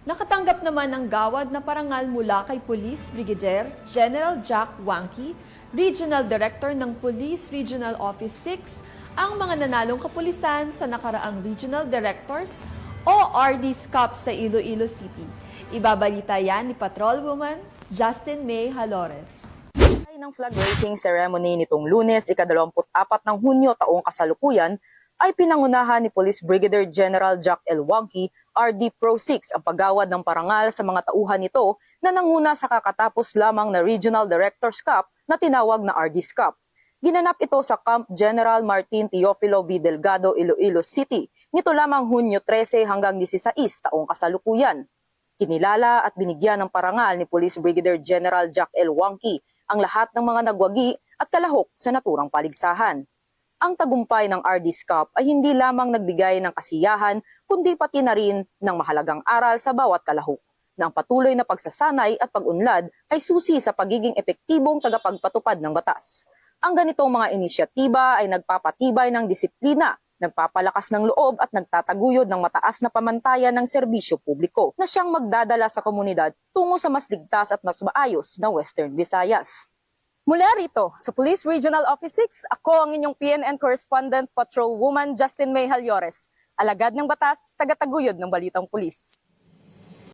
Nakatanggap naman ng gawad na parangal mula kay Police Brigadier General Jack Wanky, Regional Director ng Police Regional Office 6, ang mga nanalong kapulisan sa nakaraang Regional Directors o RD's Cup sa Iloilo City. Ibabalita yan ni Patrolwoman Justin May Halores. Ng flag raising ceremony nitong Lunes, ika-24 ng Hunyo taong kasalukuyan, ay pinangunahan ni Police Brigadier General Jack L. Wanky, RD Pro 6, ang paggawad ng parangal sa mga tauhan nito na nanguna sa kakatapos lamang na Regional Directors Cup na tinawag na RD's Cup. Ginanap ito sa Camp General Martin Teofilo B. Delgado, Iloilo City, nito lamang Hunyo 13 hanggang 16 taong kasalukuyan. Kinilala at binigyan ng parangal ni Police Brigadier General Jack L. Wanky ang lahat ng mga nagwagi at kalahok sa naturang paligsahan. Ang tagumpay ng RD's Cup ay hindi lamang nagbigay ng kasiyahan, kundi pati na rin ng mahalagang aral sa bawat kalahok, na ang patuloy na pagsasanay at pag-unlad ay susi sa pagiging epektibong tagapagpatupad ng batas. Ang ganitong mga inisyatiba ay nagpapatibay ng disiplina, nagpapalakas ng loob at nagtataguyod ng mataas na pamantayan ng serbisyo publiko na siyang magdadala sa komunidad tungo sa mas ligtas at mas maayos na Western Visayas. Mula rito sa Police Regional Office 6, ako ang inyong PNN Correspondent Patrolwoman Justin May Halores, alagad ng batas, tagataguyod ng Balitang Pulis.